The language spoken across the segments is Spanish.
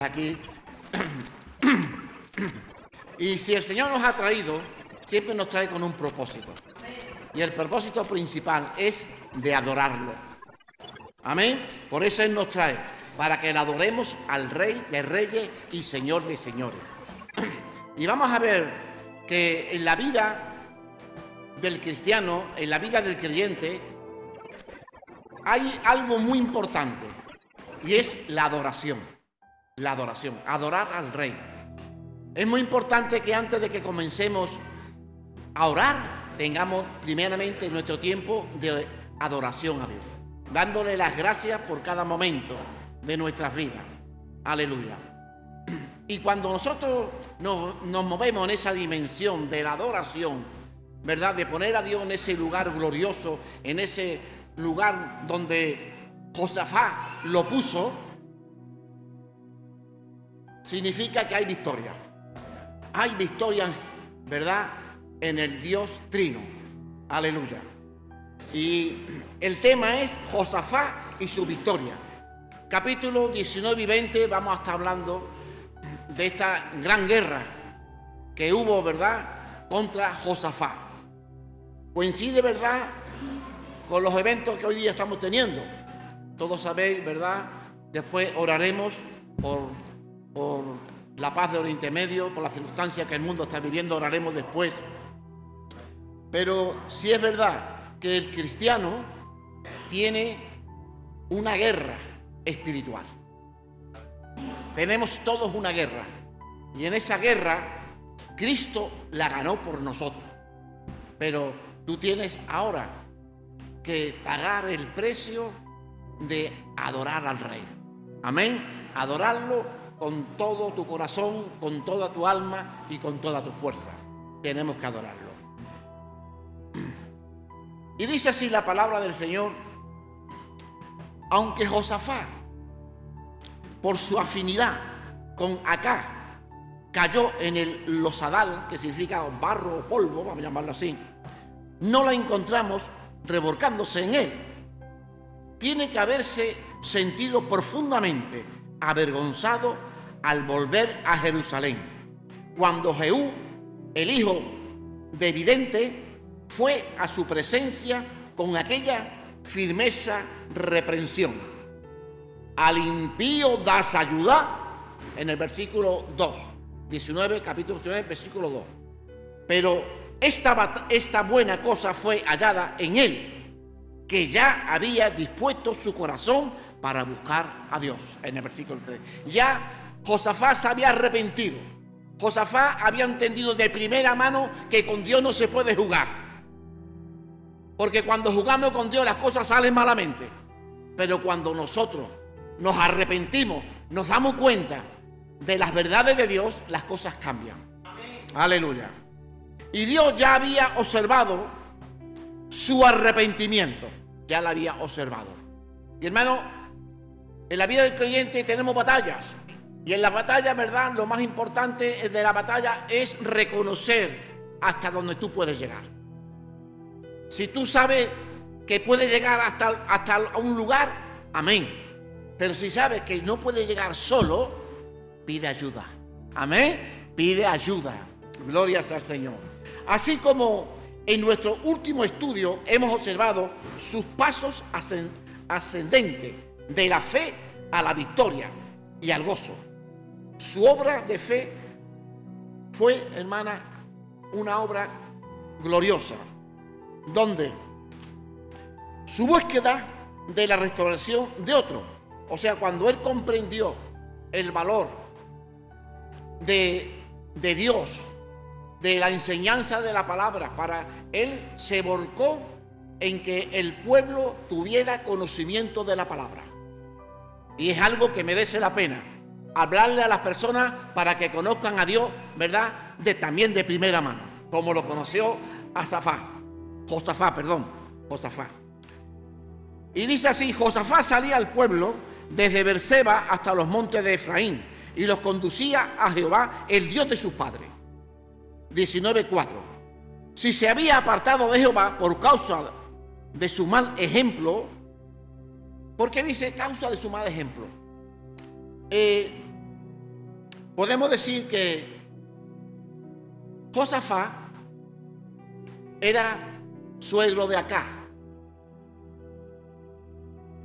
aquí. Y si el Señor nos ha traído, siempre nos trae con un propósito. Y el propósito principal es de adorarlo. Amén. Por eso Él nos trae, para que le adoremos al Rey de Reyes y Señor de Señores. Y vamos a ver que en la vida del cristiano, en la vida del creyente, hay algo muy importante, y es la adoración. La adoración, adorar al Rey. Es muy importante que antes de que comencemos a orar, tengamos primeramente nuestro tiempo de adoración a Dios, dándole las gracias por cada momento de nuestras vidas. Aleluya. Y cuando nosotros nos movemos en esa dimensión de la adoración, ¿verdad? De poner a Dios en ese lugar glorioso, en ese lugar donde Josafat lo puso, significa que hay victoria. Hay victoria, ¿verdad?, en el Dios Trino. Aleluya. Y el tema es Josafat y su victoria. Capítulo 19 y 20 vamos a estar hablando de esta gran guerra que hubo, ¿verdad?, contra Josafat. Coincide, ¿verdad?, con los eventos que hoy día estamos teniendo. Todos sabéis, ¿verdad? Después oraremos por la paz de Oriente Medio, por las circunstancias que el mundo está viviendo, oraremos después. Pero sí es verdad que el cristiano tiene una guerra espiritual. Tenemos todos una guerra. Y en esa guerra, Cristo la ganó por nosotros. Pero tú tienes ahora que pagar el precio de adorar al Rey. Amén. Adorarlo con todo tu corazón, con toda tu alma y con toda tu fuerza. Tenemos que adorarlo. Y dice así la palabra del Señor: aunque Josafat, por su afinidad con Acá, cayó en el lozadal, que significa barro o polvo, vamos a llamarlo así, no la encontramos revolcándose en él. Tiene que haberse sentido profundamente avergonzado al volver a Jerusalén, cuando Jehú, el hijo de vidente, fue a su presencia con aquella firmeza reprensión: al impío das ayuda, en el versículo 2, 19, capítulo 19, versículo 2. Pero esta buena cosa fue hallada en él, que ya había dispuesto su corazón para buscar a Dios, en el versículo 3. Ya Josafat se había arrepentido. Josafat había entendido de primera mano que con Dios no se puede jugar. Porque cuando jugamos con Dios las cosas salen malamente. Pero cuando nosotros nos arrepentimos, nos damos cuenta de las verdades de Dios, las cosas cambian. Amén. Aleluya. Y Dios ya había observado su arrepentimiento. Ya lo había observado. Y hermano, en la vida del creyente tenemos batallas. Y en la batalla, ¿verdad?, lo más importante de la batalla es reconocer hasta donde tú puedes llegar. Si tú sabes que puedes llegar hasta un lugar, amén. Pero si sabes que no puedes llegar solo, pide ayuda. Amén. Pide ayuda. Glorias al Señor. Así como en nuestro último estudio hemos observado sus pasos ascendentes de la fe a la victoria y al gozo. Su obra de fe fue, hermana, una obra gloriosa, donde su búsqueda de la restauración de otro, o sea, cuando él comprendió el valor de Dios, de la enseñanza de la palabra, para él se volcó en que el pueblo tuviera conocimiento de la palabra. Y es algo que merece la pena hablarle a las personas para que conozcan a Dios, ¿verdad?, también de primera mano, como lo conoció Josafat. Y dice así: Josafat salía al pueblo desde Berseba hasta los montes de Efraín y los conducía a Jehová, el Dios de sus padres. 19:4. Si se había apartado de Jehová por causa de su mal ejemplo. ¿Por qué dice causa de su mal ejemplo? podemos decir que Josafat era suegro de Acá.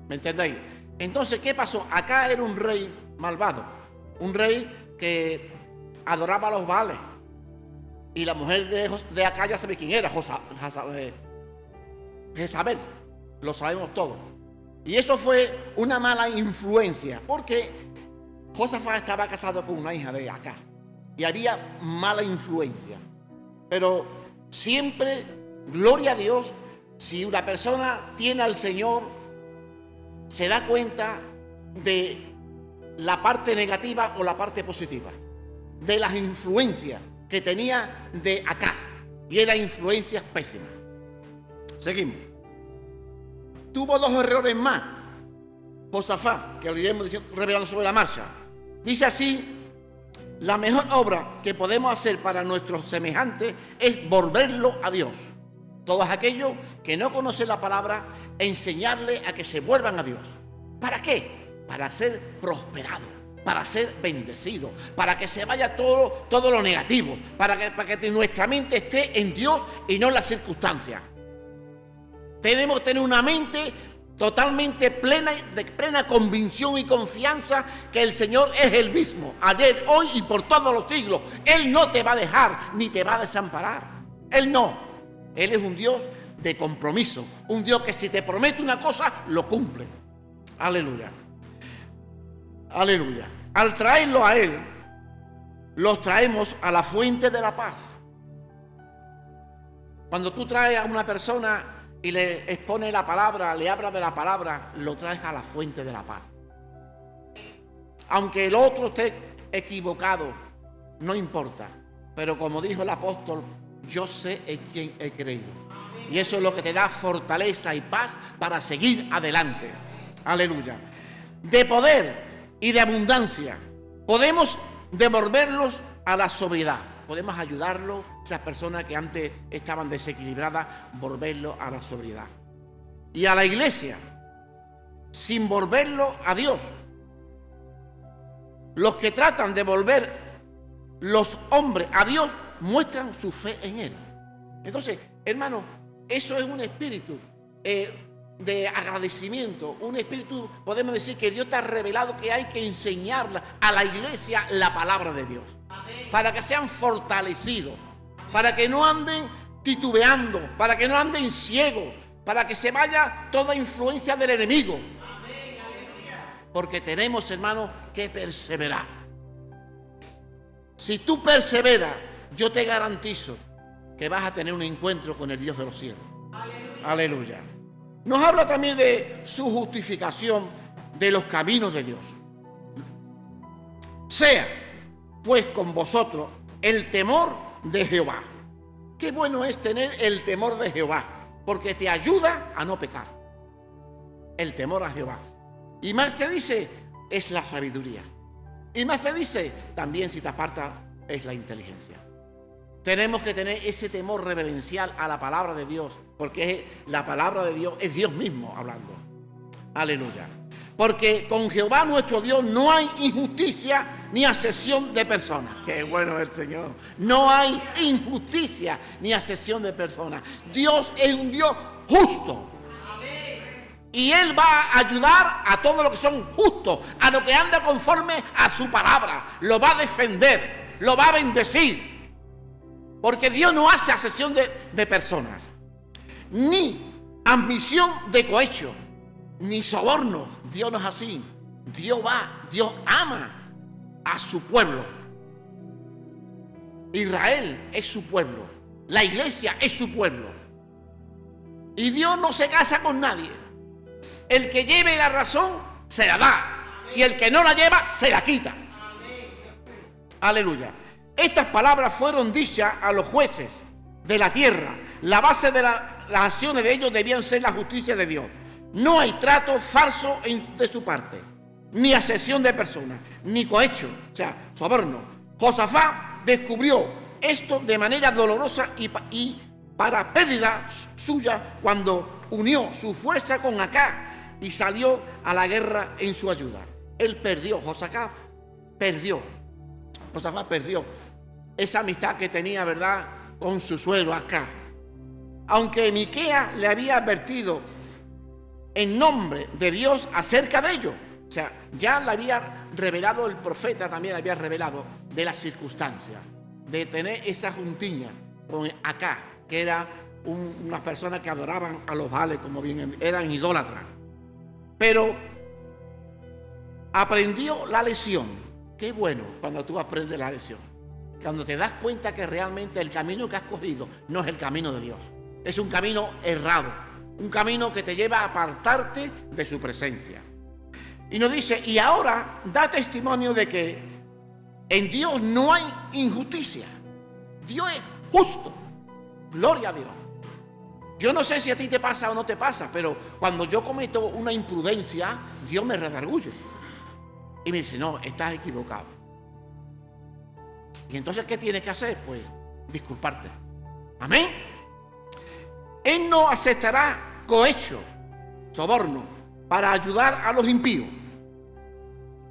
¿Me entendéis? Entonces, ¿qué pasó? Acá era un rey malvado, un rey que adoraba a los Baales. Y la mujer de Acá ya sabe quién era, Jezabel, lo sabemos todos. Y eso fue una mala influencia, porque Josafat estaba casado con una hija de Acá y había mala influencia. Pero siempre, gloria a Dios, si una persona tiene al Señor, se da cuenta de la parte negativa o la parte positiva, de las influencias que tenía de Acá, y eran influencias pésimas. Seguimos. Tuvo dos errores más Josafat, que lo iremos revelando sobre la marcha. Dice así: la mejor obra que podemos hacer para nuestros semejantes es volverlo a Dios. Todos aquellos que no conocen la palabra, enseñarles a que se vuelvan a Dios. ¿Para qué? Para ser prosperados, para ser bendecidos, para que se vaya todo lo negativo, para que nuestra mente esté en Dios y no en las circunstancias. Tenemos que tener una mente totalmente plena, de plena convicción y confianza que el Señor es el mismo, ayer, hoy y por todos los siglos. Él no te va a dejar ni te va a desamparar. Él no. Él es un Dios de compromiso, un Dios que si te promete una cosa, lo cumple. Aleluya. Aleluya. Al traerlo a Él, los traemos a la fuente de la paz. Cuando tú traes a una persona y le expone la palabra, le habla de la palabra, lo traes a la fuente de la paz. Aunque el otro esté equivocado, no importa. Pero como dijo el apóstol, yo sé en quién he creído. Y eso es lo que te da fortaleza y paz para seguir adelante. Aleluya. De poder y de abundancia, podemos devolverlos a la sobriedad. Podemos ayudarlos, esas personas que antes estaban desequilibradas, volverlos a la sobriedad. Y a la iglesia, sin volverlo a Dios. Los que tratan de volver los hombres a Dios, muestran su fe en Él. Entonces, hermano, eso es un espíritu de agradecimiento, un espíritu, podemos decir que Dios te ha revelado que hay que enseñar a la iglesia la palabra de Dios. Para que sean fortalecidos, para que no anden titubeando, para que no anden ciegos, para que se vaya toda influencia del enemigo. Porque tenemos, hermanos, que perseverar. Si tú perseveras, yo te garantizo que vas a tener un encuentro con el Dios de los cielos. Aleluya. Nos habla también de su justificación de los caminos de Dios. Sea pues con vosotros el temor de Jehová. Qué bueno es tener el temor de Jehová, porque te ayuda a no pecar. El temor a Jehová. Y más te dice, es la sabiduría. Y más te dice, también si te aparta, es la inteligencia. Tenemos que tener ese temor reverencial a la palabra de Dios, porque la palabra de Dios es Dios mismo hablando. Aleluya. Porque con Jehová nuestro Dios no hay injusticia ni acepción de personas. Qué bueno es el Señor. No hay injusticia ni acepción de personas. Dios es un Dios justo. Y Él va a ayudar a todos los que son justos, a los que anda conforme a su palabra. Lo va a defender, lo va a bendecir. Porque Dios no hace acepción de personas, ni ambición de cohecho, ni soborno. Dios no es así. Dios ama a su pueblo. Israel es su pueblo. La iglesia es su pueblo. Y Dios no se casa con nadie. El que lleve la razón se la da. Y el que no la lleva se la quita. Aleluya. Estas palabras fueron dichas a los jueces de la tierra. La base de las acciones de ellos debían ser la justicia de Dios. No hay trato falso de su parte, ni acepción de personas, ni cohecho, o sea, soborno. Josafat descubrió esto de manera dolorosa y para pérdida suya cuando unió su fuerza con Acá y salió a la guerra en su ayuda. Él perdió, Josafat perdió. Josafat perdió esa amistad que tenía, ¿verdad?, con su suegro Acab. Aunque Miqueas le había advertido en nombre de Dios acerca de ello. O sea, ya le había revelado el profeta, también le había revelado de las circunstancias, de tener esa juntiña con Acab, que era unas personas que adoraban a los Baales, como bien eran idólatras. Pero aprendió la lección. Qué bueno cuando tú aprendes la lección. Cuando te das cuenta que realmente el camino que has cogido no es el camino de Dios. Es un camino errado, un camino que te lleva a apartarte de su presencia. Y nos dice, y ahora da testimonio de que en Dios no hay injusticia. Dios es justo. Gloria a Dios. Yo no sé si a ti te pasa o no te pasa, pero cuando yo cometo una imprudencia, Dios me redarguye. Y me dice, no, estás equivocado. Y entonces, ¿qué tienes que hacer? Pues disculparte. Amén. Él no aceptará cohecho, soborno, para ayudar a los impíos.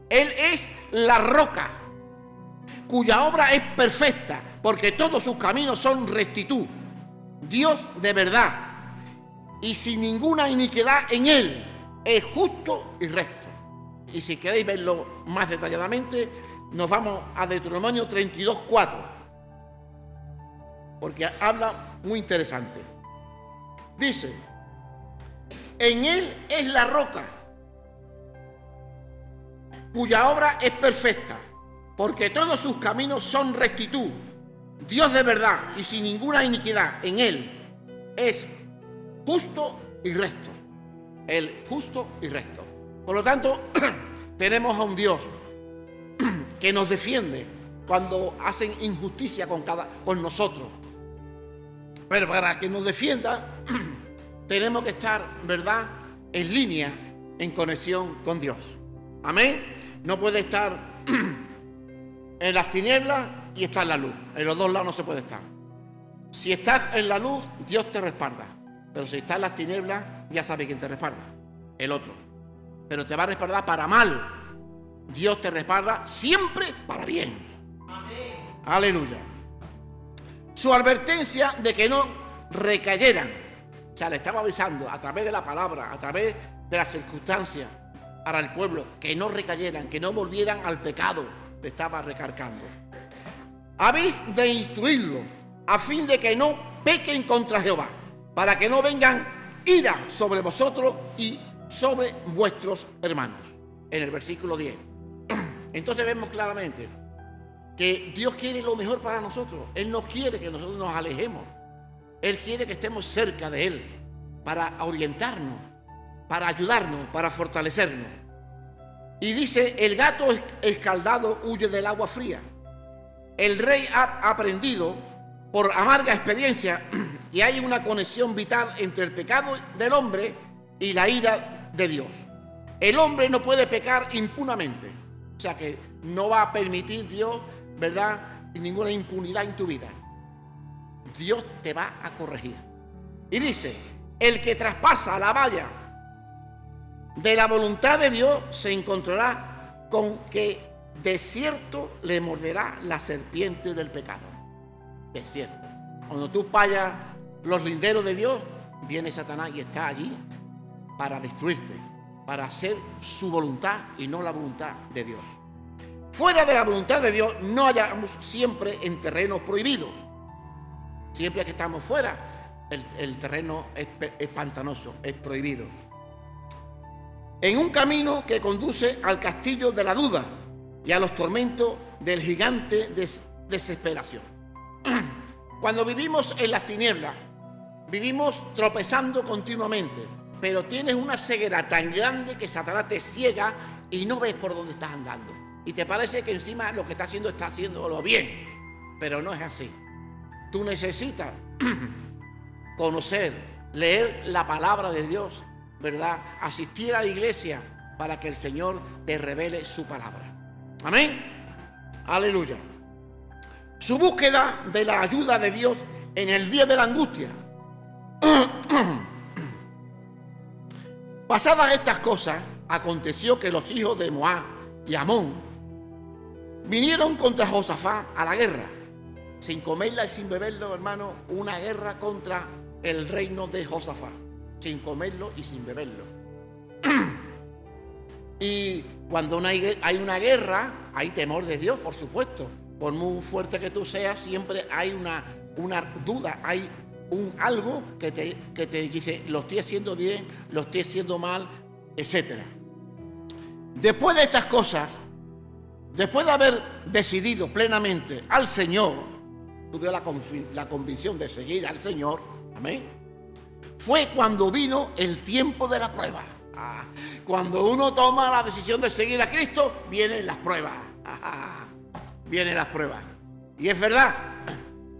Él es la roca, cuya obra es perfecta, porque todos sus caminos son rectitud. Dios de verdad, y sin ninguna iniquidad en Él, es justo y recto. Y si queréis verlo más detalladamente, nos vamos a Deuteronomio 32:4, porque habla muy interesante. Dice, en Él es la roca, cuya obra es perfecta, porque todos sus caminos son rectitud. Dios de verdad y sin ninguna iniquidad en Él es justo y recto. El justo y recto. Por lo tanto, tenemos a un Dios que nos defiende cuando hacen injusticia con nosotros. Pero para que nos defienda, tenemos que estar, ¿verdad?, en línea, en conexión con Dios. Amén. No puede estar en las tinieblas y estar en la luz. En los dos lados no se puede estar. Si estás en la luz, Dios te respalda. Pero si estás en las tinieblas, ya sabe quién te respalda. El otro. Pero te va a respaldar para mal. Dios te respalda siempre para bien. Amén. Aleluya. Su advertencia de que no recayeran. O sea, le estaba avisando a través de la palabra, a través de las circunstancias, para el pueblo, que no recayeran, que no volvieran al pecado. Le estaba recargando. Habéis de instruirlos a fin de que no pequen contra Jehová, para que no vengan ira sobre vosotros y sobre vuestros hermanos. En el versículo 10. Entonces vemos claramente que Dios quiere lo mejor para nosotros. Él no quiere que nosotros nos alejemos. Él quiere que estemos cerca de Él para orientarnos, para ayudarnos, para fortalecernos. Y dice, el gato escaldado huye del agua fría. El rey ha aprendido por amarga experiencia y hay una conexión vital entre el pecado del hombre y la ira de Dios. El hombre no puede pecar impunamente. O sea que no va a permitir Dios, ¿verdad?, ninguna impunidad en tu vida. Dios te va a corregir. Y dice, el que traspasa la valla de la voluntad de Dios se encontrará con que de cierto le morderá la serpiente del pecado. De cierto. Cuando tú payas los linderos de Dios, viene Satanás y está allí para destruirte, para hacer su voluntad y no la voluntad de Dios. Fuera de la voluntad de Dios no hallamos siempre en terreno prohibido. Siempre que estamos fuera, el terreno es pantanoso, es prohibido. En un camino que conduce al castillo de la duda y a los tormentos del gigante de desesperación. Cuando vivimos en las tinieblas, vivimos tropezando continuamente, pero tienes una ceguera tan grande que Satanás te ciega y no ves por dónde estás andando. Y te parece que encima lo que está haciéndolo bien, pero no es así. Tú necesitas conocer, leer la palabra de Dios, ¿verdad? Asistir a la iglesia para que el Señor te revele su palabra. Amén. Aleluya. Su búsqueda de la ayuda de Dios en el día de la angustia. Pasadas estas cosas, aconteció que los hijos de Moab y Amón vinieron contra Josafat a la guerra, sin comerla y sin beberlo, hermano, una guerra contra el reino de Josafat, sin comerlo y sin beberlo. Y cuando hay una guerra, hay temor de Dios, por supuesto. Por muy fuerte que tú seas, siempre hay una duda, hay algo que te dice, lo estoy haciendo bien, lo estoy haciendo mal, etc. Después de estas cosas, después de haber decidido plenamente al Señor, tuve la convicción de seguir al Señor, amén, fue cuando vino el tiempo de la prueba. Cuando uno toma la decisión de seguir a Cristo, vienen las pruebas. Vienen las pruebas. Y es verdad.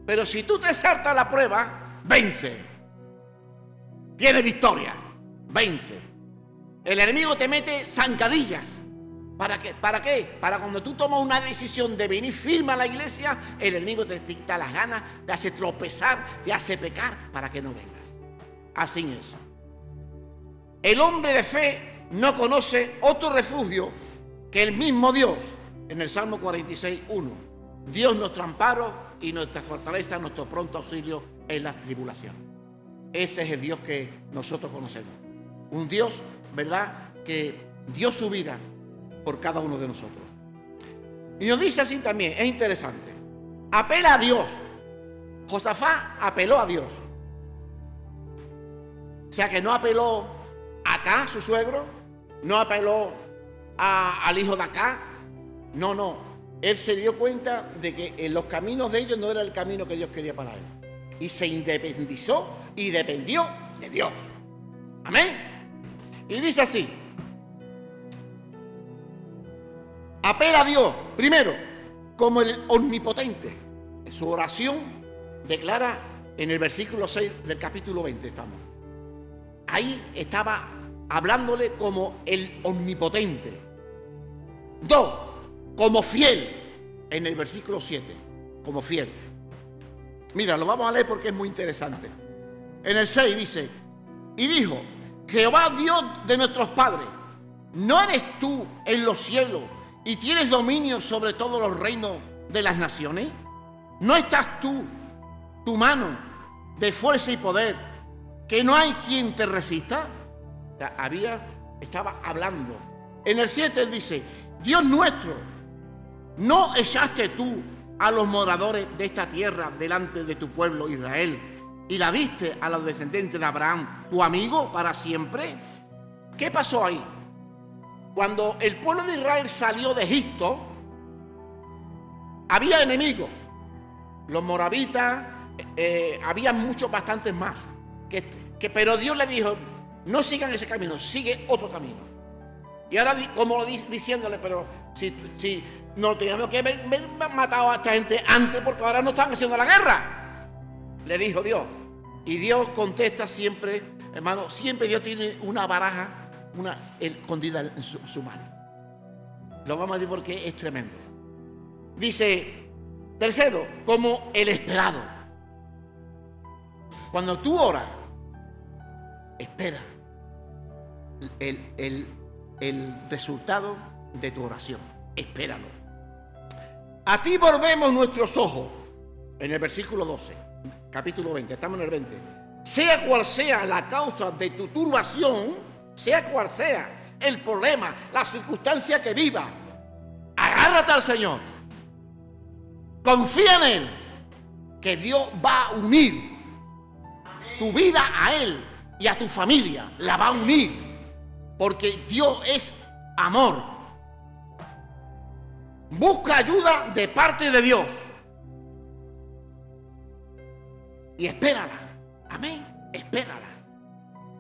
Pero si tú te saltas la prueba, vence. Tiene victoria. Vence. El enemigo te mete zancadillas. ¿Para qué? ¿Para qué? Para cuando tú tomas una decisión de venir firme a la iglesia, el enemigo te quita las ganas, te hace tropezar, te hace pecar para que no vengas. Así es. El hombre de fe no conoce otro refugio que el mismo Dios. En el Salmo 46:1, Dios nuestro amparo y nuestra fortaleza, nuestro pronto auxilio en las tribulaciones. Ese es el Dios que nosotros conocemos. Un Dios, ¿verdad?, que dio su vida por cada uno de nosotros. Y nos dice así también, es interesante, apela a Dios. Josafat apeló a Dios. O sea que no apeló a Acá, su suegro, no apeló al hijo de Acá. No. Él se dio cuenta de que en los caminos de ellos no era el camino que Dios quería para él. Y se independizó y dependió de Dios. Amén. Y dice así. Apela a Dios, primero, como el omnipotente. En su oración declara en el versículo 6 del capítulo 20 estamos. Ahí estaba hablándole como el omnipotente. 2, como fiel, en el versículo 7, como fiel. Mira, lo vamos a leer porque es muy interesante. En el 6 dice, y dijo, Jehová Dios de nuestros padres, ¿no eres tú en los cielos y tienes dominio sobre todos los reinos de las naciones? ¿No estás tu mano de fuerza y poder, que no hay quien te resista? O sea, estaba hablando. En el 7 dice, Dios nuestro, ¿no echaste tú a los moradores de esta tierra delante de tu pueblo Israel y la diste a los descendientes de Abraham, tu amigo, para siempre? ¿Qué pasó ahí? Cuando el pueblo de Israel salió de Egipto, había enemigos. Los moravitas, había muchos, bastantes más. Pero Dios le dijo, no sigan ese camino, sigue otro camino. Y ahora, como diciéndole, pero si no teníamos que haber matado a esta gente antes, porque ahora no están haciendo la guerra, le dijo Dios. Y Dios contesta siempre, hermano, siempre Dios tiene una baraja, escondida en su mano. Lo vamos a decir porque es tremendo. Dice, tercero, como el esperado. Cuando tú oras, espera el resultado de tu oración. Espéralo. A ti volvemos nuestros ojos. En el versículo 12, capítulo 20, estamos en el 20. Sea cual sea la causa de tu turbación, sea cual sea el problema, la circunstancia que viva, agárrate al Señor. Confía en Él, que Dios va a unir tu vida a Él y a tu familia. La va a unir. Porque Dios es amor. Busca ayuda de parte de Dios. Y espérala. Amén. Espérala.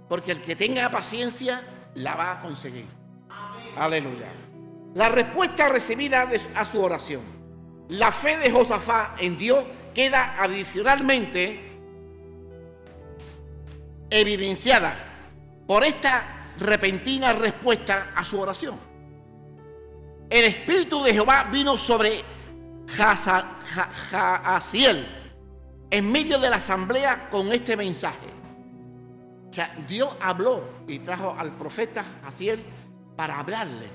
Porque el que tenga paciencia la va a conseguir. Amén. Aleluya. La respuesta recibida a su oración. La fe de Josafat en Dios queda adicionalmente evidenciada por esta repentina respuesta a su oración. El Espíritu de Jehová vino sobre Jaasiel en medio de la asamblea con este mensaje. O sea, Dios habló y trajo al profeta Jaasiel para hablarle.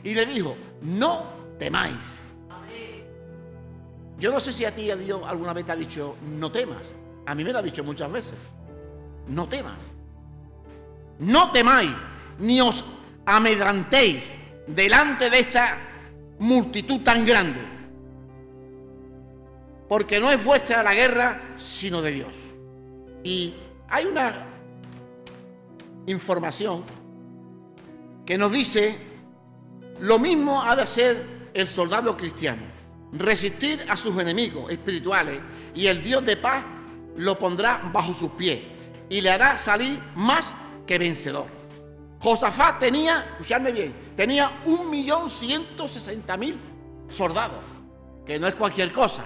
Y le dijo, no temáis. Yo no sé si a ti Dios alguna vez te ha dicho, no temas. A mí me lo ha dicho muchas veces. No temas. No temáis, ni os amedrantéis delante de esta multitud tan grande. Porque no es vuestra la guerra, sino de Dios. Y hay una información que nos dice, lo mismo ha de hacer el soldado cristiano. Resistir a sus enemigos espirituales y el Dios de paz lo pondrá bajo sus pies y le hará salir más que vencedor. Josafat tenía, escuchadme bien, tenía 1.160.000 soldados, que no es cualquier cosa.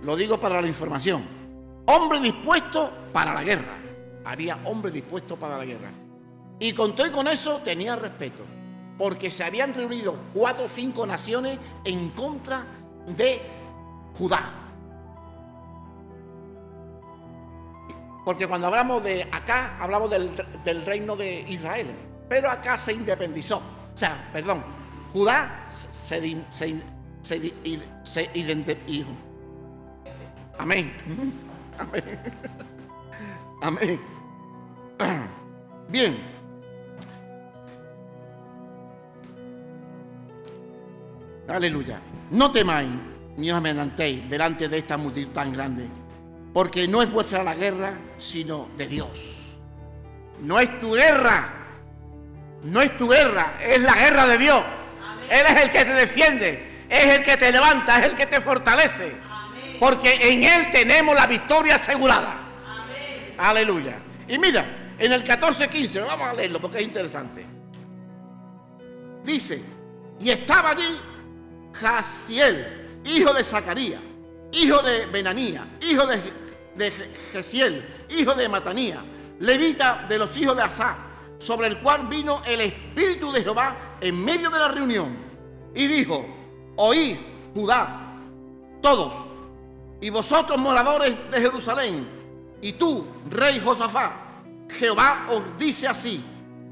Lo digo para la información. Hombre dispuesto para la guerra. Había hombre dispuesto para la guerra. Y con todo y con eso tenía respeto, porque se habían reunido 4 o 5 naciones en contra de Judá. Porque cuando hablamos de acá, hablamos del reino de Israel, pero acá se independizó. O sea, perdón, Judá se identificó. Amén. Amén. Amén. Bien. Aleluya. No temáis ni os amedrentéis delante de esta multitud tan grande, porque no es vuestra la guerra, sino de Dios. No es tu guerra. No es tu guerra, es la guerra de Dios. Amén. Él es el que te defiende, es el que te levanta, es el que te fortalece. Amén. Porque en Él tenemos la victoria asegurada. Amén. Aleluya. Y mira, en el 14:15, vamos a leerlo porque es interesante. Dice, y estaba allí Jaziel, hijo de Zacarías, hijo de Benanía, hijo de Jeziel, hijo de Matanía, levita de los hijos de Asaf, sobre el cual vino el Espíritu de Jehová en medio de la reunión, y dijo, oíd, Judá, todos, y vosotros moradores de Jerusalén, y tú, rey Josafat, Jehová os dice así,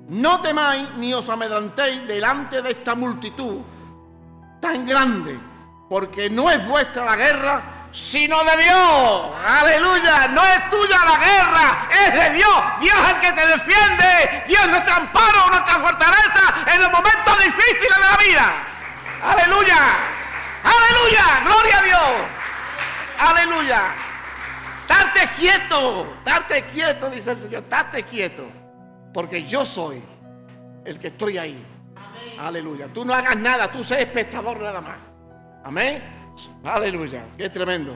no temáis ni os amedrentéis delante de esta multitud tan grande, porque no es vuestra la guerra, sino de Dios. Aleluya, no es tuya la guerra, es de Dios. Dios es el que te defiende, Dios es nuestro amparo, nuestra fortaleza en los momentos difíciles de la vida. Aleluya, aleluya, gloria a Dios. Aleluya. Darte quieto, dice el Señor, darte quieto, porque yo soy el que estoy ahí. Amén. Aleluya. Tú no hagas nada, tú seas espectador nada más. Amén. Aleluya. Qué tremendo.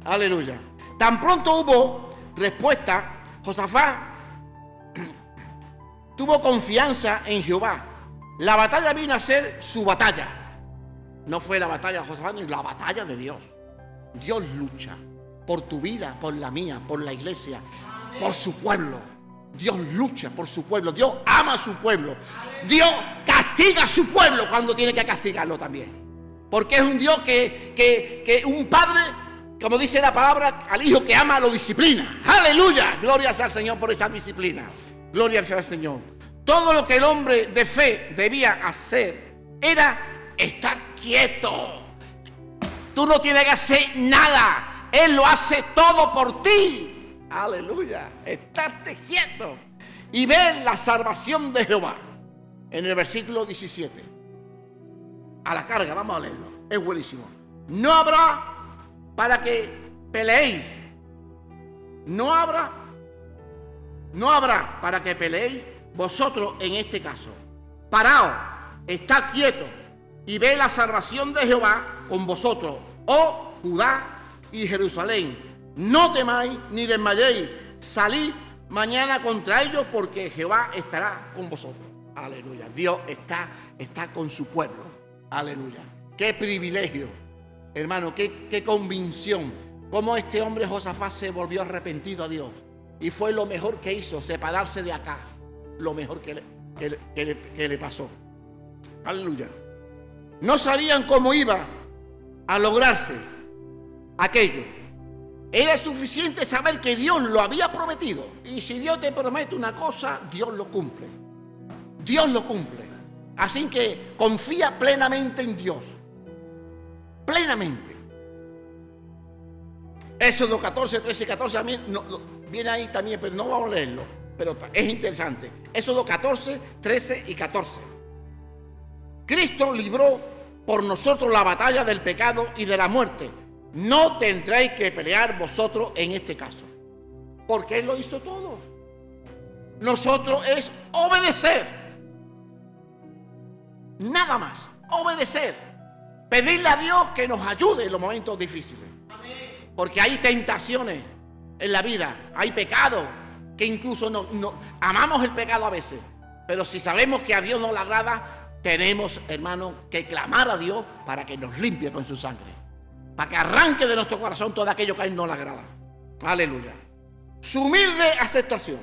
Aleluya. Tan pronto hubo respuesta, Josafat tuvo confianza en Jehová. La batalla vino a ser su batalla. No fue la batalla de Josafat, ni la batalla de Dios. Dios lucha por tu vida, por la mía, por la iglesia, por su pueblo. Dios lucha por su pueblo. Dios ama a su pueblo. Dios castiga a su pueblo cuando tiene que castigarlo también. Porque es un Dios que un padre, como dice la palabra, al hijo que ama lo disciplina. ¡Aleluya! Gloria sea al Señor por esa disciplina. Gloria sea al Señor. Todo lo que el hombre de fe debía hacer era estar quieto. Tú no tienes que hacer nada. Él lo hace todo por ti. Aleluya. Estarte quieto y ver la salvación de Jehová. En el versículo 17. A la carga, vamos a leerlo. Es buenísimo. No habrá para que peleéis. No habrá para que peleéis vosotros en este caso. Paraos, estad quietos y ve la salvación de Jehová con vosotros, oh Judá y Jerusalén. No temáis ni desmayéis. Salid mañana contra ellos porque Jehová estará con vosotros. Aleluya. Dios está con su pueblo. Aleluya. Qué privilegio, hermano, qué convicción. Cómo este hombre Josafat se volvió arrepentido a Dios. Y fue lo mejor que hizo, separarse de acá. Lo mejor que le pasó. Aleluya. No sabían cómo iba a lograrse aquello. Era suficiente saber que Dios lo había prometido. Y si Dios te promete una cosa, Dios lo cumple. Dios lo cumple. Así que confía plenamente en Dios. Plenamente. Éxodo 14, 13 y 14 también, viene ahí también, pero no vamos a leerlo, pero es interesante. Éxodo 14, 13 y 14. Cristo libró por nosotros la batalla del pecado y de la muerte. No tendréis que pelear vosotros en este caso, porque Él lo hizo todo. Nosotros es obedecer, nada más, obedecer, pedirle a Dios que nos ayude en los momentos difíciles. Porque hay tentaciones en la vida, hay pecados que incluso no amamos el pecado a veces, pero si sabemos que a Dios no le agrada, tenemos, hermano, que clamar a Dios para que nos limpie con su sangre, para que arranque de nuestro corazón todo aquello que a Él no le agrada. Aleluya. Su humilde aceptación.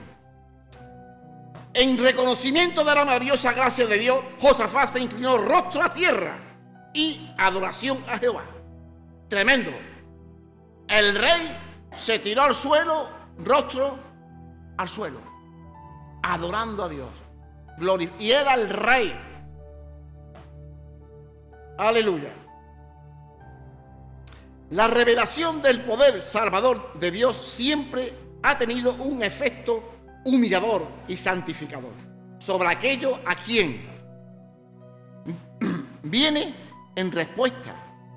En reconocimiento de la maravillosa gracia de Dios, Josafat se inclinó rostro a tierra y adoración a Jehová. Tremendo. El rey se tiró al suelo, rostro al suelo, adorando a Dios. Y era el rey. Aleluya. La revelación del poder salvador de Dios siempre ha tenido un efecto humillador y santificador sobre aquello a quien viene en respuesta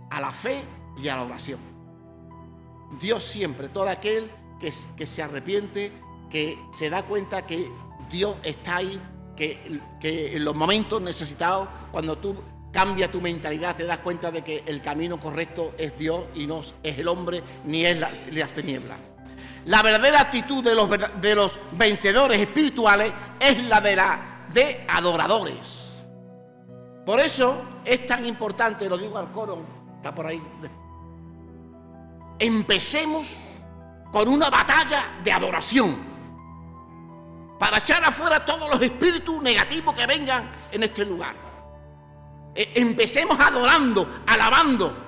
a la fe y a la oración. Dios siempre, todo aquel que se arrepiente, que se da cuenta que Dios está ahí, que en los momentos necesitados, cuando tú cambias tu mentalidad, te das cuenta de que el camino correcto es Dios y no es el hombre ni es las tinieblas. La verdadera actitud de los vencedores espirituales es la de adoradores. Por eso es tan importante, lo digo al coro, está por ahí. Empecemos con una batalla de adoración para echar afuera todos los espíritus negativos que vengan en este lugar. Empecemos adorando, alabando,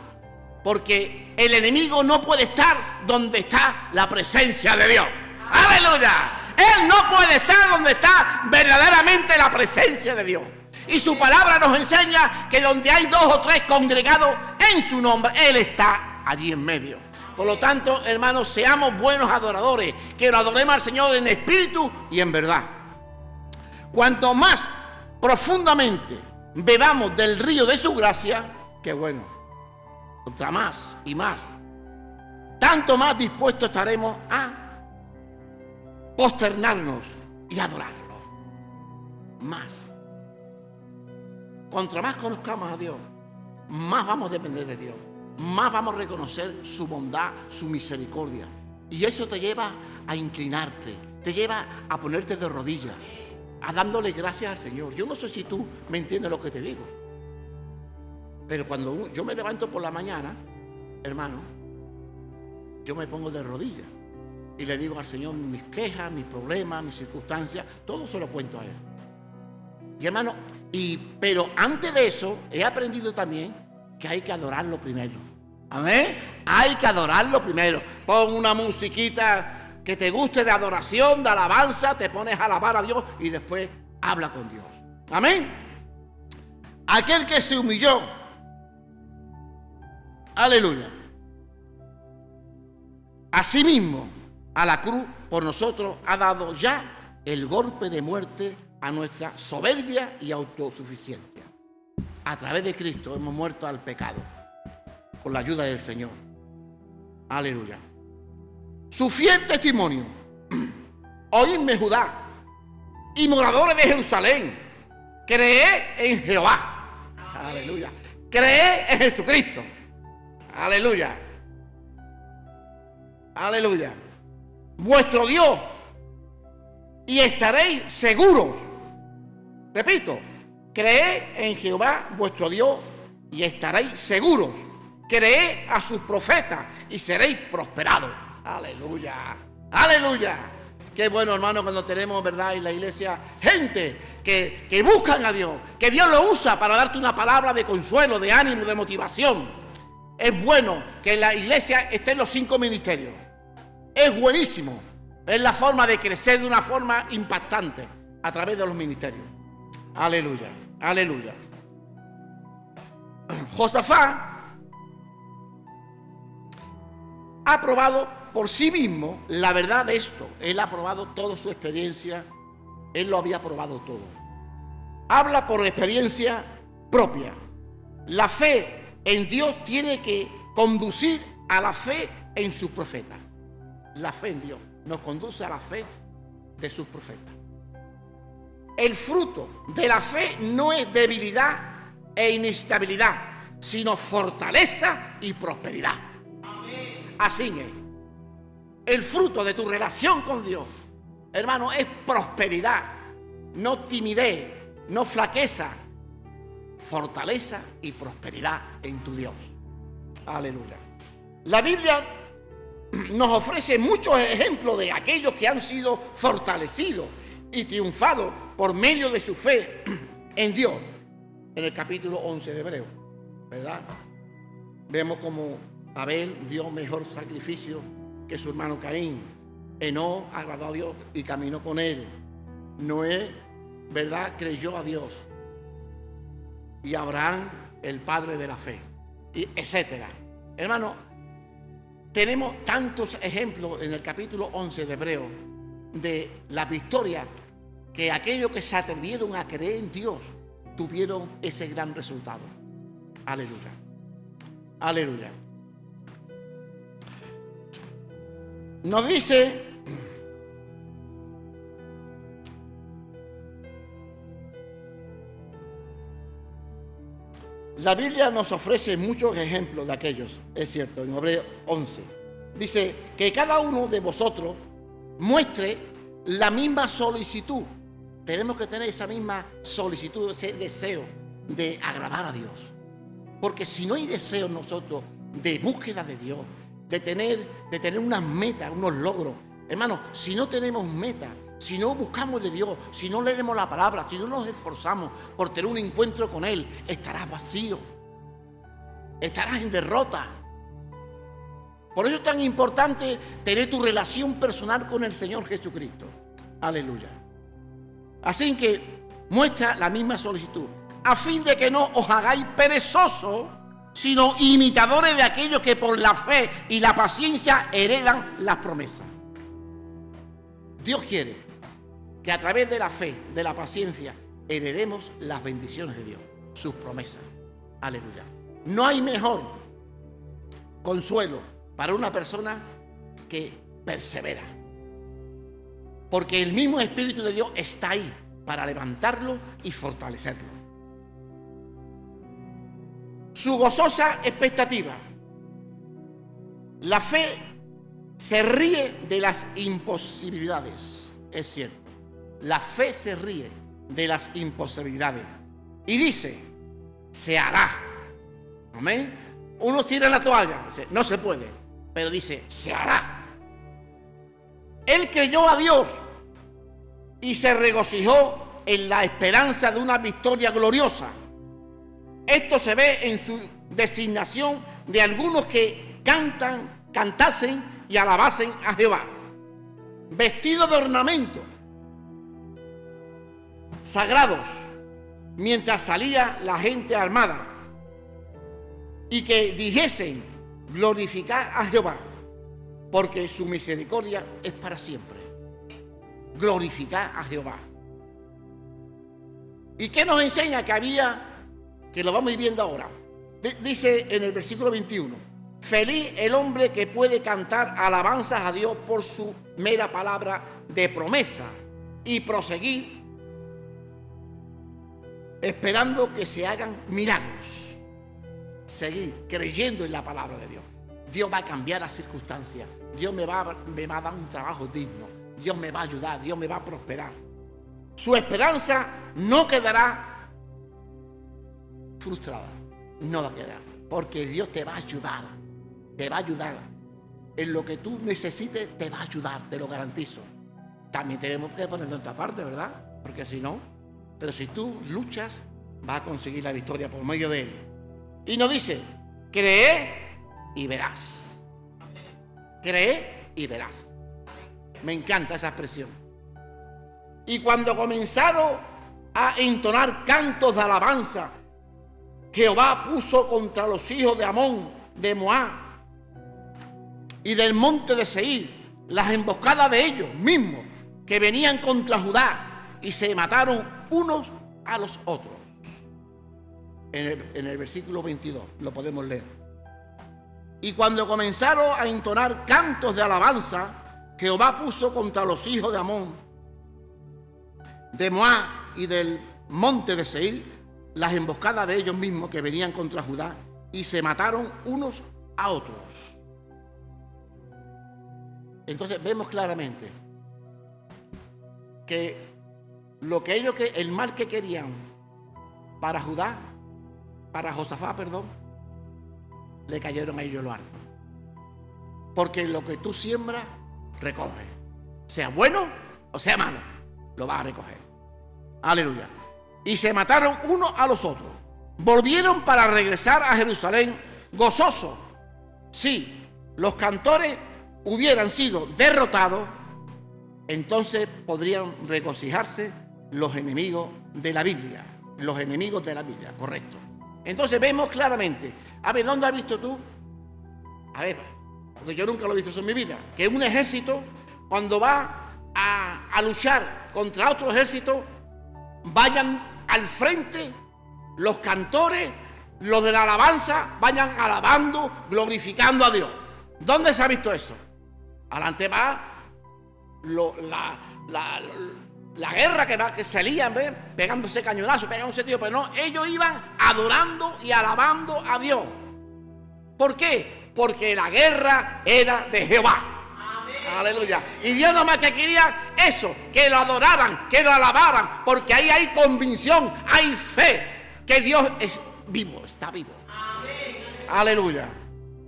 porque el enemigo no puede estar donde está la presencia de Dios. ¡Aleluya! Él no puede estar donde está verdaderamente la presencia de Dios. Y su palabra nos enseña que donde hay 2 o 3 congregados en su nombre, Él está allí en medio. Por lo tanto, hermanos, seamos buenos adoradores, que lo adoremos al Señor en espíritu y en verdad. Cuanto más profundamente bebamos del río de su gracia, qué bueno, contra más y más, tanto más dispuestos estaremos a posternarnos y adorarlo. Más. Contra más conozcamos a Dios, más vamos a depender de Dios. Más vamos a reconocer su bondad, su misericordia. Y eso te lleva a inclinarte, te lleva a ponerte de rodillas, a dándole gracias al Señor. Yo no sé si tú me entiendes lo que te digo, pero cuando yo me levanto por la mañana, hermano, yo me pongo de rodillas y le digo al Señor mis quejas, mis problemas, mis circunstancias, todo se lo cuento a Él. Y hermano, pero antes de eso he aprendido también que hay que adorarlo primero. Amén. Hay que adorarlo primero. Pon una musiquita que te guste de adoración, de alabanza, te pones a alabar a Dios y después habla con Dios. Amén. Aquel que se humilló, aleluya, asimismo a la cruz por nosotros ha dado ya el golpe de muerte a nuestra soberbia y autosuficiencia. A través de Cristo hemos muerto al pecado, con la ayuda del Señor. Aleluya. Su fiel testimonio. Oídme, Judá, y moradores de Jerusalén, creed en Jehová. Aleluya. Creed en Jesucristo. Aleluya. Aleluya. Vuestro Dios, y estaréis seguros. Repito, creed en Jehová vuestro Dios y estaréis seguros. Creed a sus profetas y seréis prosperados. Aleluya, aleluya. Qué bueno, hermano, cuando tenemos, verdad, en la iglesia gente que buscan a Dios, que Dios lo usa para darte una palabra de consuelo, de ánimo, de motivación. Es bueno que en la iglesia estén los 5 ministerios. Es buenísimo. Es la forma de crecer de una forma impactante a través de los ministerios. Aleluya, aleluya. Josafat ha probado por sí mismo la verdad de esto. Él ha probado toda su experiencia, él lo había probado todo. Habla por experiencia propia. La fe en Dios tiene que conducir a la fe en sus profetas. La fe en Dios nos conduce a la fe de sus profetas. El fruto de la fe no es debilidad e inestabilidad, sino fortaleza y prosperidad. Así es. El fruto de tu relación con Dios, hermano, es prosperidad, no timidez, no flaqueza, fortaleza y prosperidad en tu Dios. Aleluya. La Biblia nos ofrece muchos ejemplos de aquellos que han sido fortalecidos y triunfado por medio de su fe en Dios. En el capítulo 11 de Hebreos, ¿verdad? Vemos como Abel dio mejor sacrificio que su hermano Caín. Enoc agradó a Dios y caminó con él. Noé, ¿verdad?, creyó a Dios. Y Abraham, el padre de la fe, y etcétera. Hermano, tenemos tantos ejemplos en el capítulo 11 de Hebreos de la victoria, que aquellos que se atrevieron a creer en Dios tuvieron ese gran resultado. Aleluya. Aleluya. Nos dice la Biblia, nos ofrece muchos ejemplos de aquellos, es cierto, en Hebreos 11. Dice que cada uno de vosotros muestre la misma solicitud. Tenemos que tener esa misma solicitud, ese deseo de agradar a Dios. Porque si no hay deseo en nosotros de búsqueda de Dios, de tener unas metas, unos logros, hermano, si no tenemos metas, si no buscamos de Dios, si no leemos la palabra, si no nos esforzamos por tener un encuentro con Él, estarás vacío, estarás en derrota. Por eso es tan importante tener tu relación personal con el Señor Jesucristo. Aleluya. Así que muestra la misma solicitud, a fin de que no os hagáis perezosos, sino imitadores de aquellos que por la fe y la paciencia heredan las promesas. Dios quiere que a través de la fe, de la paciencia, heredemos las bendiciones de Dios, sus promesas. Aleluya. No hay mejor consuelo para una persona que persevera, porque el mismo Espíritu de Dios está ahí para levantarlo y fortalecerlo. Su gozosa expectativa. La fe se ríe de las imposibilidades, es cierto. La fe se ríe de las imposibilidades y dice, se hará. Amén. Unos tiran la toalla, dice, no se puede, pero dice, se hará. Él creyó a Dios y se regocijó en la esperanza de una victoria gloriosa. Esto se ve en su designación de algunos que cantasen y alabasen a Jehová, vestidos de ornamentos sagrados, mientras salía la gente armada, y que dijesen, glorificar a Jehová, porque su misericordia es para siempre. Glorificar a Jehová. ¿Y qué nos enseña? Que había, que lo vamos viendo ahora. Dice en el versículo 21, feliz el hombre que puede cantar alabanzas a Dios por su mera palabra de promesa y proseguir esperando que se hagan milagros. Seguir creyendo en la palabra de Dios. Dios va a cambiar las circunstancias. Dios me va a dar un trabajo digno. Dios me va a ayudar. Dios me va a prosperar. Su esperanza no quedará frustrada. No va a quedar. Porque Dios te va a ayudar. Te va a ayudar. En lo que tú necesites te va a ayudar. Te lo garantizo. También tenemos que poner nuestra parte, ¿verdad? Porque si no. Pero si tú luchas, vas a conseguir la victoria por medio de Él. Y nos dice, cree y verás. Cree y verás. Me encanta esa expresión. Y cuando comenzaron a entonar cantos de alabanza, Jehová puso contra los hijos de Amón, de Moab, y del monte de Seir, las emboscadas de ellos mismos que venían contra Judá, y se mataron unos a los otros. En el versículo 22 lo podemos leer. Y cuando comenzaron a entonar cantos de alabanza, Jehová puso contra los hijos de Amón, de Moab y del monte de Seir, las emboscadas de ellos mismos que venían contra Judá, y se mataron unos a otros. Entonces vemos claramente que el mal que querían para Judá, para Josafat, le cayeron a ellos lo harto. Porque lo que tú siembras, recoges. Sea bueno o sea malo, lo vas a recoger. Aleluya. Y se mataron unos a los otros. Volvieron para regresar a Jerusalén gozosos. Si los cantores hubieran sido derrotados, entonces podrían regocijarse los enemigos de la Biblia. Los enemigos de la Biblia, correcto. Entonces vemos claramente. A ver, ¿dónde has visto tú? A ver, porque yo nunca lo he visto eso en mi vida. Que un ejército, cuando va a luchar contra otro ejército, vayan al frente los cantores, los de la alabanza, vayan alabando, glorificando a Dios. ¿Dónde se ha visto eso? Adelante va la guerra que se lían, ¿ves? Pegándose cañonazos, pegándose tío, pero no, ellos iban adorando y alabando a Dios. ¿Por qué? Porque la guerra era de Jehová. Amén. Aleluya. Y Dios nomás que quería eso, que lo adoraran, que lo alabaran, porque ahí hay convicción, hay fe, que Dios es vivo, está vivo. Amén. Aleluya.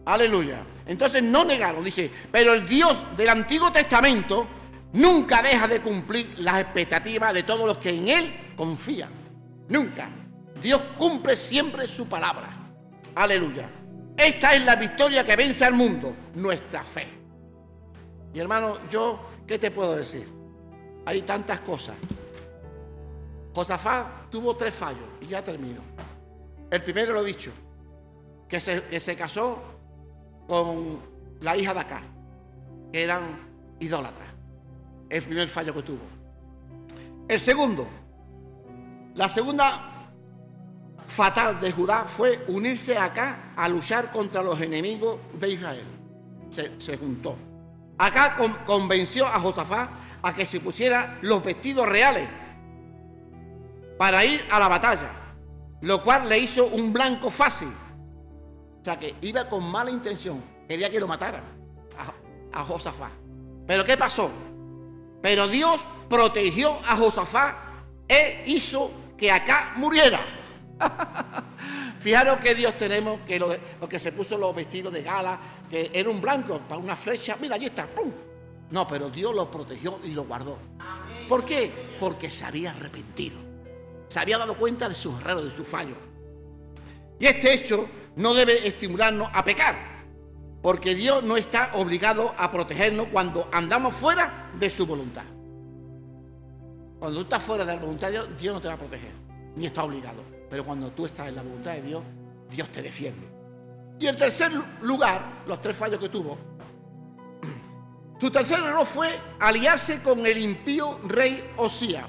Aleluya. Entonces no negaron, dice, pero el Dios del Antiguo Testamento nunca deja de cumplir las expectativas de todos los que en Él confían. Nunca. Dios cumple siempre su palabra. Aleluya. Esta es la victoria que vence al mundo, nuestra fe. Mi hermano, ¿qué te puedo decir? Hay tantas cosas. Josafat tuvo 3 fallos, y ya termino. El primero lo he dicho, que se casó con la hija de Acá, que eran idólatras. El primer fallo que tuvo. El segundo, la segunda fatal de Judá fue unirse acá a luchar contra los enemigos de Israel. Se juntó. Acá convenció a Josafat a que se pusiera los vestidos reales para ir a la batalla, lo cual le hizo un blanco fácil. O sea que iba con mala intención, quería que lo mataran a Josafat. Pero ¿qué pasó? Pero Dios protegió a Josafat e hizo que Acá muriera. Fijaros que Dios tenemos, que lo que se puso los vestidos de gala, que era un blanco para una flecha, mira, allí está, ¡pum! No, pero Dios lo protegió y lo guardó. ¿Por qué? Porque se había arrepentido, se había dado cuenta de sus errores, de sus fallos. Y este hecho no debe estimularnos a pecar, porque Dios no está obligado a protegernos cuando andamos fuera de su voluntad. Cuando tú estás fuera de la voluntad de Dios, Dios no te va a proteger, ni está obligado. Pero cuando tú estás en la voluntad de Dios, Dios te defiende. Y en tercer lugar, los 3 fallos que tuvo, su tercer error fue aliarse con el impío rey Osías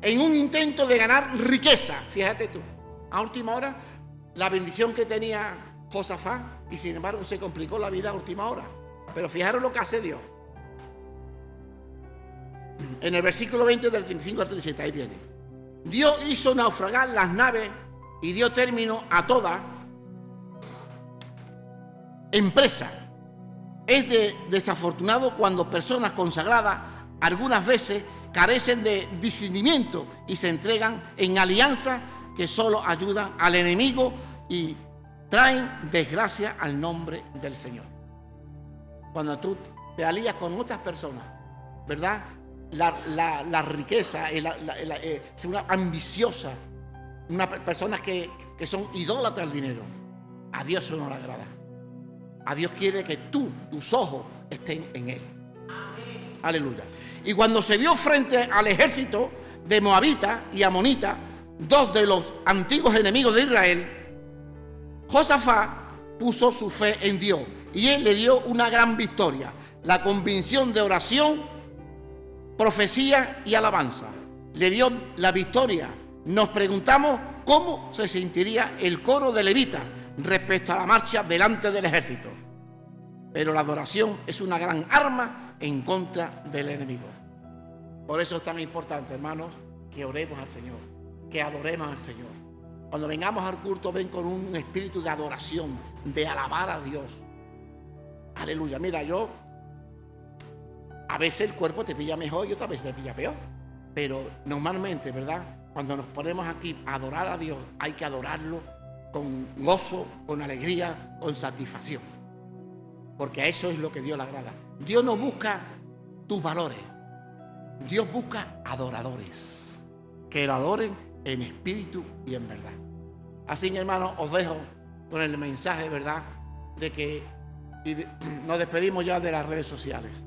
en un intento de ganar riqueza. Fíjate tú, a última hora, la bendición que tenía Josafat, y sin embargo se complicó la vida a última hora. Pero fijaros lo que hace Dios. En el versículo 20 del 35 al 37, ahí viene. Dios hizo naufragar las naves y dio término a toda empresa. Es desafortunado cuando personas consagradas algunas veces carecen de discernimiento y se entregan en alianzas que solo ayudan al enemigo y traen desgracia al nombre del Señor. Cuando tú te alías con otras personas, ¿verdad? La riqueza, una ambiciosa, unas personas que son idólatras al dinero, a Dios eso no le agrada. A Dios quiere que tus ojos estén en Él. Amén. Aleluya. Y cuando se vio frente al ejército de Moabita y Amonita, 2 de los antiguos enemigos de Israel, Josafat puso su fe en Dios y Él le dio una gran victoria. La convicción de oración, profecía y alabanza. Le dio la victoria. Nos preguntamos cómo se sentiría el coro de levitas respecto a la marcha delante del ejército. Pero la adoración es una gran arma en contra del enemigo. Por eso es tan importante, hermanos, que oremos al Señor, que adoremos al Señor. Cuando vengamos al culto, ven con un espíritu de adoración, de alabar a Dios. Aleluya. Mira, a veces el cuerpo te pilla mejor y otras veces te pilla peor. Pero normalmente, ¿verdad? Cuando nos ponemos aquí a adorar a Dios, hay que adorarlo con gozo, con alegría, con satisfacción. Porque a eso es lo que Dios le agrada. Dios no busca tus valores. Dios busca adoradores. Que lo adoren en espíritu y en verdad. Así, hermanos, os dejo con el mensaje, ¿verdad? De que nos despedimos ya de las redes sociales.